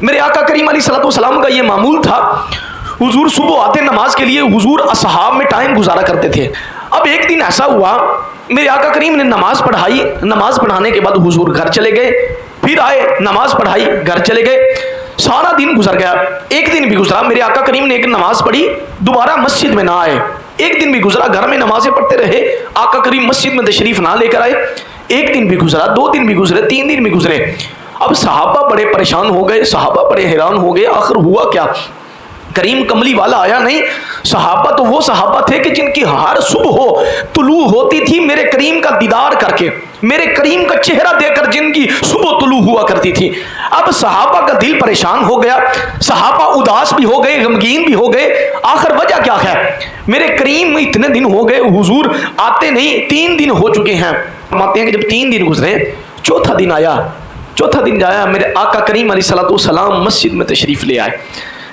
میرے آقا کریم علیہ الصلوۃ والسلام کا یہ معمول تھا، حضور صبح آتے نماز کے لیے، حضور اصحاب میں ٹائم گزارا کرتے تھے۔ اب ایک دن ایسا ہوا میرے آقا کریم نے نماز پڑھائی، نماز پڑھانے کے بعد حضور گھر چلے گئے، پھر آئے نماز پڑھائی گھر چلے گئے، سارا دن گزر گیا۔ ایک دن بھی گزرا، میرے آقا کریم نے ایک نماز پڑھی، دوبارہ مسجد میں نہ آئے۔ ایک دن بھی گزرا، گھر میں نمازیں پڑھتے رہے، آقا کریم مسجد میں تشریف نہ لے کر آئے۔ ایک دن بھی گزرا، 2 دن بھی گزرے، 3 دن بھی گزرے۔ اب صحابہ بڑے پریشان ہو گئے، صحابہ بڑے حیران ہو گئے، آخر ہوا کیا؟ کریم کملی والا آیا نہیں۔ صحابہ تو وہ صحابہ تھے کہ جن کی ہر صبح ہو طلوع ہوتی تھی میرے کریم کا دیدار کر کے، میرے کریم کا چہرہ دیکھ کر جن کی صبح طلوع ہوا کرتی تھی۔ اب صحابہ کا دل پریشان ہو گیا، صحابہ اداس بھی ہو گئے، غمگین بھی ہو گئے۔ آخر وجہ کیا ہے؟ میرے کریم اتنے دن ہو گئے، حضور آتے نہیں، 3 دن ہو چکے ہیں۔ فرماتے ہیں کہ جب 3 دن گزرے، چوتھا دن آیا، میرے آقا کریم علیہ الصلوۃ والسلام مسجد میں تشریف لے آئے۔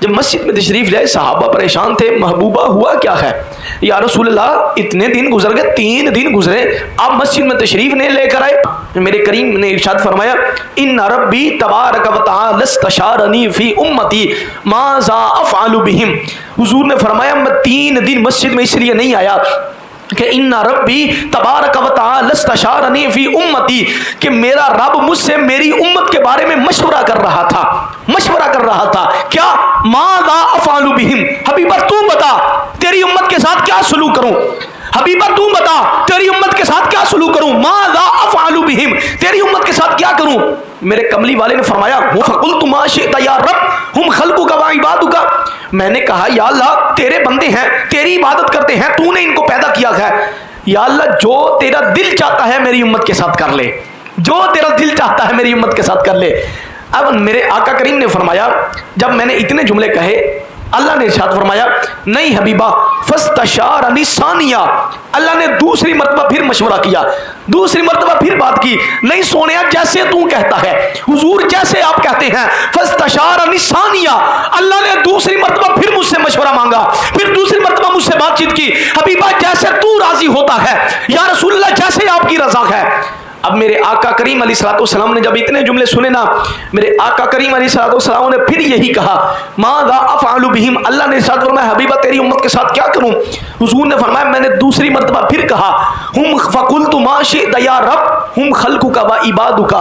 جب مسجد میں تشریف لائے، صحابہ پریشان تھے، محبوبہ ہوا کیا ہے؟ یا رسول اللہ اتنے دن گزر گئے، 3 دن گزرے، آپ مسجد میں تشریف نہیں لے کر آئے۔ میرے کریم نے ارشاد فرمایا ان ربی تبارک و تعالی استشارنی فی امتی ماذا افعل بہم۔ حضور نے فرمایا میں 3 دن مسجد میں اس لیے نہیں آیا کہ ان ربی تبارک و تعالی استشارنی فی امتی، کہ میرا رب مجھ سے میری امت کے بارے میں مشورہ کر رہا تھا کیا؟ ماذا افعل بہم، حبیبہ تو بتا تیری امت کے ساتھ کیا سلوک کروں، حبیبہ تو بتا تیری امت کے ساتھ کیا سلوک کروں، ماذا افعل بہم، تیری امت کے ساتھ کیا کروں؟ میرے کملی والے نے فرمایا فقلت ما شئت یا رب ہم خلقک و عبادک، میں نے کہا یا اللہ تیرے بندے ہیں، تیری عبادت کرتے ہیں، تو نے ان کو پیدا کیا ہے، یا اللہ جو تیرا دل چاہتا ہے میری امت کے ساتھ کر لے، جو تیرا دل چاہتا ہے میری امت کے ساتھ کر لے۔ اب میرے آقا کریم نے فرمایا جب میں نے اتنے جملے کہے، اللہ نے ارشاد فرمایا نہیں حبیبہ فاستشارنی ثانیہ، اللہ نے دوسری مرتبہ پھر مشورہ کیا، دوسری مرتبہ پھر بات کی، نہیں سونیا جیسے تو کہتا ہے، حضور جیسے آپ کہتے ہیں، فاستشارنی ثانیہ، اللہ نے دوسری مرتبہ پھر مجھ سے مشورہ مانگا، پھر دوسری مرتبہ مجھ سے بات چیت کی، حبیبہ جیسے تو راضی ہوتا ہے یا رسول اللہ جیسے آپ کی رضا ہے۔ اب میرے آقا کریم علیہ الصلوۃ والسلام نے جب اتنے جملے سنے نا، میرے آقا کریم علیہ الصلوۃ والسلام نے پھر یہی کہا ماذا افعل بہم، اللہ نے ارشاد فرمایا حبیبہ تیری امت کے ساتھ کیا کروں؟ حضور نے فرمایا میں نے دوسری مرتبہ پھر کہا ہم فقلت ما شئت یا رب ہم خلقک و عبادک،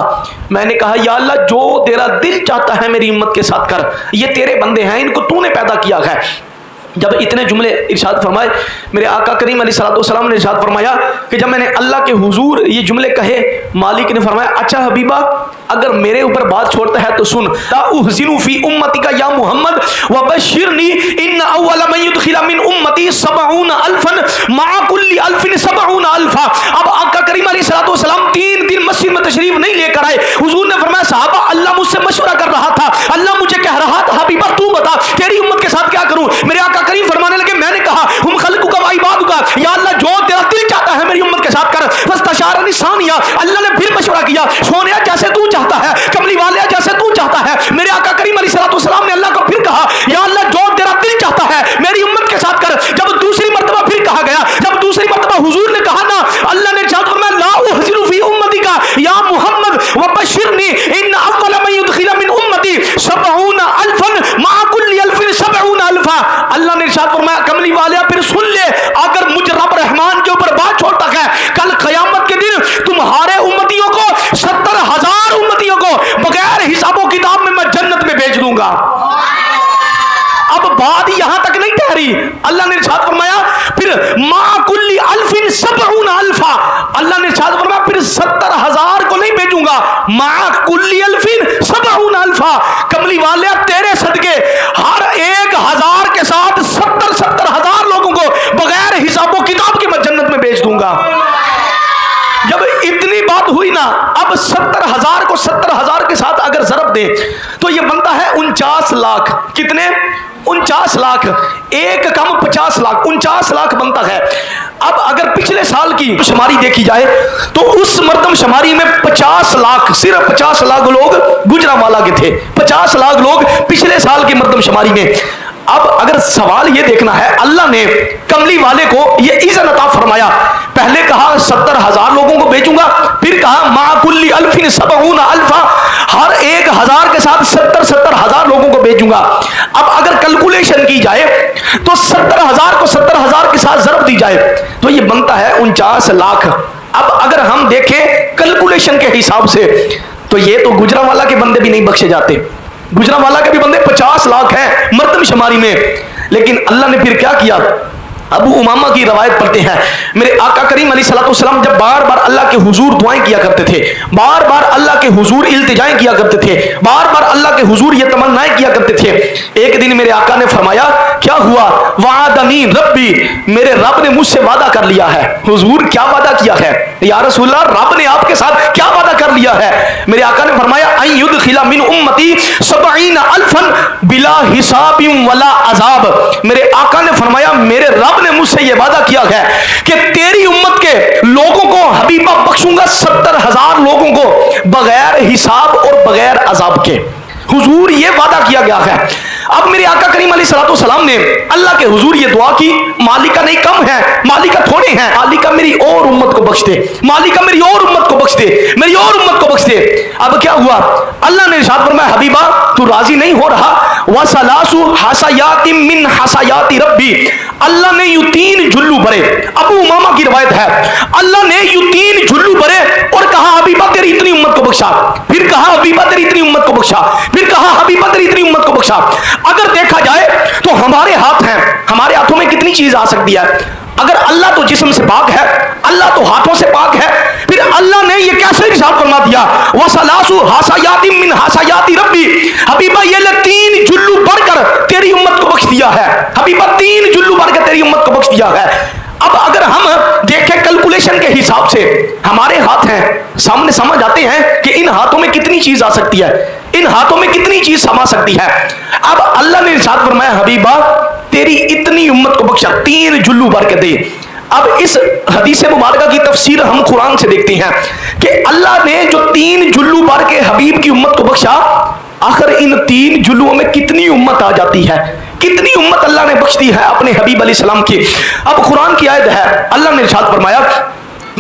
میں نے کہا یا اللہ جو تیرا دل چاہتا ہے میری امت کے ساتھ کر، یہ تیرے بندے ہیں، ان کو تو نے پیدا کیا ہے۔ جب اتنے جملے ارشاد فرمائے، میرے آقا کریم علیہ الصلوۃ والسلام نے ارشاد فرمایا کہ جب میں نے اللہ کے حضور یہ جملے کہے، مالک نے فرمایا اچھا حبیبہ اگر میرے اوپر بات چھوڑتا ہے تو سن، لا احزن فی امتک یا محمد وبشرنی ان اول من يدخل من امتی 70,000 مع كل 1000 70,000۔ اب آقا کریم علیہ الصلوۃ والسلام 3 دن مسجد میں تشریف نہیں لے کر آئے، حضور نے فرمایا صحابہ اللہ مجھ سے مشورہ کر رہا تھا، اللہ مجھے کہہ رہا تھا حبیبہ تو بتا تیری امت کے ساتھ کیا کروں؟ میرے آقا کریم فرمانے لگے میں نے کہا ہم خلقک و عبادک، یا اللہ جو تیرا دل چاہتا ہے میری امت کے ساتھ کر۔ فاستشارنی ثانیہ، اللہ نے پھر مشورہ کیا، سونیا جیسے تو چاہتا ہے، کملی والیا جیسے تو چاہتا ہے۔ میرے آقا کریم علیہ الصلوۃ والسلام نے اللہ کو پھر کہا یا اللہ جو تیرا دل چاہتا ہے میری امت کے ساتھ کر۔ جب دوسری مرتبہ پھر کہا گیا، جب دوسری مرتبہ حضور نے کہا نا، اللہ نے ارشاد فرمایا لا احزن فی امتک یا محمد وبشرنی ان اول من يدخل من امتی 70,000 مع كل 1000 70,000۔ اللہ نے ارشاد فرمایا کملی والیا پھر سن لے، اگر مجھ رب رحمان کے اوپر بات چھوڑتا ہے، کل قیامت کے دن تمہارے امتیوں کو 70,000 امتیوں کو بغیر حساب و کتاب میں جنت میں بھیج دوں گا۔ اب بات یہاں تک نہیں ٹھہری، اللہ نے ارشاد فرمایا پھر مع كل 1000 70,000، اللہ نے ارشاد فرمایا پھر 70,000 کو نہیں بھیجوں گا، مع كل 1000 70,000۔ کملی والے تیرے صدقے ہر 1,000 کے ساتھ 70,000 لوگوں کو بغیر حساب و کتاب کے میں جنت میں بھیج دوں گا۔ جب اتنی بات ہوئی نا، اب 70,000 کو 70,000 کے ساتھ اگر ضرب دیں تو یہ بنتا ہے 49 لاکھ۔ کتنے؟ 49 لاکھ، ایک کم 50 لاکھ، 49 لاکھ بنتا ہے۔ اب اگر پچھلے سال کی شماری دیکھی جائے تو اس مردم شماری میں 50 لاکھ، صرف 50 لاکھ لوگ گجرانوالہ کے تھے، 50 لاکھ لوگ پچھلے سال کی مردم شماری میں۔ اب اگر سوال یہ دیکھنا ہے، اللہ نے کملی والے کو یہ اذن عطا فرمایا، پہلے کہا 70,000 لوگوں کو بھیجوں گا، پھر کہا مع كل 1000 70,000۔ ہر 1000 کے ساتھ 70,000 لوگوں کو بھیجوں گا. اب اگر کیلکولیشن کی جائے تو 70,000 کو 70,000 کے ساتھ ضرب دی جائے تو یہ بنتا ہے 49 لاکھ. اب اگر ہم دیکھیں کیلکولیشن کے حساب سے تو یہ تو گجرانوالہ کے بندے بھی نہیں بخشے جاتے. گجرانوالہ کے بھی بندے 50 لاکھ ہیں مردم شماری میں. لیکن اللہ نے پھر کیا کیا؟ ابو امامہ کی روایت پڑھتے ہیں میرے آقا کریم علیہ الصلوۃ والسلام جب بار بار اللہ کے حضور دعائیں کیا کرتے تھے, بار بار اللہ کے حضور التجائیں کیا کرتے تھے, بار بار اللہ کے حضور یہ تمنائیں کیا کرتے تھے. ایک دن میرے آقا نے فرمایا کیا ہوا؟ وعدنی ربی, میرے رب نے مجھ سے وعدہ کر لیا ہے. حضور کیا وعدہ کیا ہے یا رسول اللہ؟ رب نے آپ کے ساتھ کیا وعدہ کر لیا ہے؟ میرے آقا نے فرمایا ان یدخل من امتی 70,000 بلا حساب ولا عذاب. میرے آقا نے فرمایا میرے رب نے مجھ سے یہ وعدہ کیا ہے کہ تیری امت کے لوگوں کو حبیبہ بخشوں گا 70,000 لوگوں کو بغیر حساب اور بغیر عذاب کے. حضور یہ وعدہ کیا گیا ہے. اب میرے آقا کریم علیہ الصلوۃ والسلام نے اللہ کے حضور یہ دعا کی, مالکہ نہیں کم ہے, مالکہ تھوڑے ہیں, مالکہ میری اور امت کو بخش دے, مالکہ میری اور امت کو بخش دے, میری اور امت کو بخش دے. اب کیا ہوا؟ اللہ نے ارشاد فرمایا حبیبہ تو راضی نہیں ہو رہا؟ وَثَلَاثُ حَسَيَاتٍ مِّنْ حَسَيَاتِ رَبِّي, اللہ نے یوں 3 جھلو بھرے. ابو امامہ کی روایت ہے اللہ نے یوں 3 جھلو بھرے اور کہا حبیبہ تیری اتنی امت کو بخشا, پھر کہا حبیبہ تیری اتنی امت کو بخشا, پھر کہا حبیبہ تیری اتنی امت کو بخشا. اگر دیکھا جائے تو ہمارے ہاتھ ہیں, ہمارے ہاتھوں میں کتنی چیز آ سکتی ہے. اگر اللہ تو جسم سے پاک ہے, اللہ تو ہاتھوں سے پاک ہے, پھر اللہ نے یہ کیسے ارشاد فرما دیا وَثَلَاثُ حَسَيَاتٍ مِّنْ حَسَيَاتِ رَبِّي, حبیبہ یہ لے 3 جھلو بڑھ کر تیری امت کو بخش دیا ہے. حبیبہ 3 جھلو بڑھ کر تیری امت کو بخش دیا ہے. اب اگر ہم دیکھیں کیلکولیشن کے حساب سے ہمارے ہاتھ ہیں, سامنے سمجھ آتے ہیں کہ ان ہاتھوں میں کتنی چیز آ سکتی ہے, ان ہاتھوں میں کتنی چیز سما سکتی ہے. اب اللہ نے ارشاد فرمایا حبیبہ تیری اتنی امت کو بخشا, 3 جھلو بھر کے دے. اب اس حدیث مبارکہ کی تفسیر ہم قرآن سے دیکھتے ہیں کہ اللہ نے جو 3 جھلو بھر کے حبیب کی امت کو بخشا, آخر ان 3 جھلوؤں میں کتنی امت آ جاتی ہے, کتنی امت اللہ نے بخش دی ہے اپنے حبیب علیہ السلام کی. اب قرآن کی آیت ہے, اللہ نے ارشاد فرمایا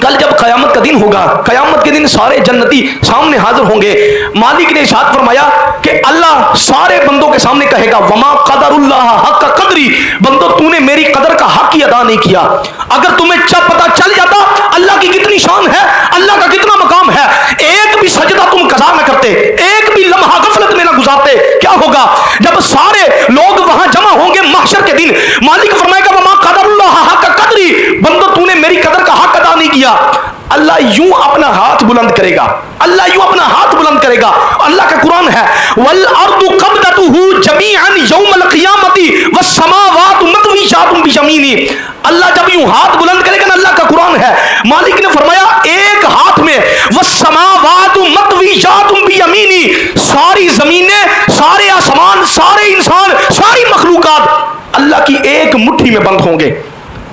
کل جب قیامت کا دن ہوگا, قیامت کے دن سارے جنتی سامنے حاضر ہوں گے. مالک نے ارشاد فرمایا کہ اللہ سارے بندوں کے سامنے کہے گا وما قدر اللہ حق قدری, بندو تو نے میری قدر کا حق ہی ادا نہیں کیا. اگر تمہیں پتہ چل جاتا اللہ کی کتنی شان ہے, اللہ کا کتنا مقام ہے, ایک بھی سجدہ تم قضا نہ کرتے, ایک بھی لمحہ غفلت میں نہ گزارتے, کیا ہوگا جب سارے لوگ وہاں جمع ہوں گے محشر کے دن؟ مالک فرمائے گا وما قدر اللہ حق قدری, بندو تو نے میری قدر کا حق ادا نہیں کیا. اللہ یوں اپنا ہاتھ بلند کرے گا, اللہ یوں اپنا ہاتھ بلند کرے گا. اللہ کا قرآن ہے وَالْأَرْضُ قَبْضَتُهُ جَمِيعًا يَوْمَ الْقِيَامَةِ وَالسَّمَاوَاتُ مَطْوِيَّاتٌ بِيَمِينِهِ. اللہ جب یوں ہاتھ بلند کرے گا نا, اللہ کا قرآن ہے, مالک نے فرمایا ایک ہاتھ میں وَالسَّمَاوَاتُ مَطْوِيَّاتٌ بِيَمِينِهِ, ساری زمینیں, سارے آسمان, سارے انسان, ساری مخلوقات اللہ کی ایک مٹھی میں بند ہوں گے.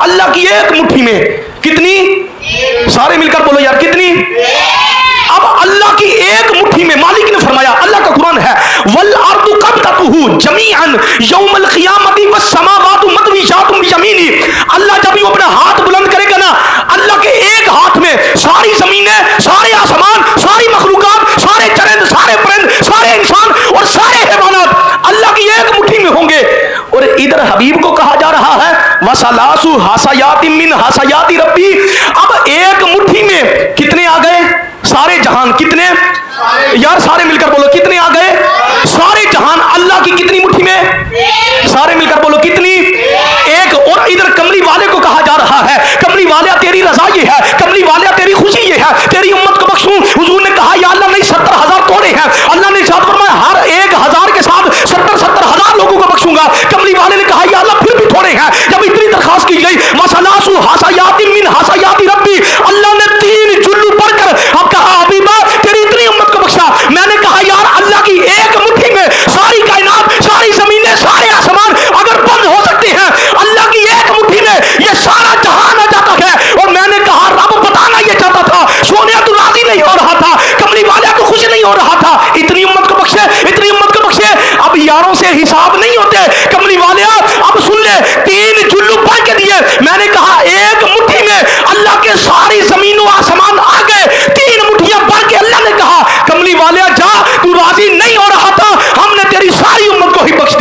اللہ کی ایک مٹھی میں کتنی؟ سارے مل کر بولو یار کتنی؟ اب اللہ کی ایک مٹھی میں مالک نے فرمایا, اللہ کا قرآن ہے وَالْأَرْضُ قَبْضَتُهُ جَمِيعًا يَوْمَ الْقِيَامَةِ وَالسَّمَاوَاتُ مَطْوِيَّاتٌ بِيَمِينِهِ. اللہ جب یوں اپنا ہاتھ بلند کرے گا نا, اللہ کے ایک ہاتھ میں ساری زمینیں, سارے آسمان, ساری مخلوقات, سارے چرند, سارے پرند, سارے انسان اور سارے حیوانات اللہ کی ایک مٹھی میں ہوں گے. اور ادھر حبیب کو کہا جا رہا ہے وَثَلَاثُ حَسَيَاتٍ مِّنْ حَسَيَاتِ رَبِّي. اب ایک مٹھی میں کتنے آ گئے؟ سارے جہان. کتنے یار سارے مل کر بولو کتنے آ گئے؟ سارے جہان اللہ کی کتنی مٹھی میں؟ سارے مل کر بولو کتنی؟ ایک. اور ادھر کملی والے کو کہا جا رہا ہے کملی والے تیری رضا یہ ہے, کملی والے تیری خوشی یہ ہے, تیری امت کو بخشوں. حضور نے کہا یا اللہ نہیں 70,000 توڑے ہیں. اللہ نے ارشاد فرمایا ہر 1000 کے ساتھ 70,000 لوگوں کو بخشوں گا. کملی والے نے کہا یا اللہ پھر بھی تھوڑے ہیں. جب اتنی درخواست کی گئی وَثَلَاثُ حَسَيَاتٍ مِّنْ حَسَيَاتِ رَبِّي, اللہ نے 3 جھلو پڑھ کر اب کہا حبیبہ تیری اتنی امت کو بخشا. میں نے کہا یار اللہ کی ایک مٹھی میں ساری کائنات, ساری زمینیں, سارے آسمان اگر بند ہو سکتے ہیں, اللہ کی ایک مٹھی میں یہ سارا جہان آ جاتا ہے. اور میں نے کہا رب بتانا یہ چاہتا تھا, سونے تو راضی نہیں ہو رہا تھا, کملی والے کو خوش نہیں ہو رہا تھا, اتنی امت کو بخشے, اتنی امت کو بخشے. اب یاروں سے حساب نہیں ہوتے کملی والے, اب سن لے 3 جھلو پڑھ کے دیے. میں نے کہا ایک مٹھی میں اللہ کے ساری زمین و آسمان آ گئے. 3 مٹھیاں پڑھ کے اللہ نے کہا کملی والے جا تو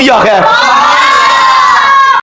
دیا ہے.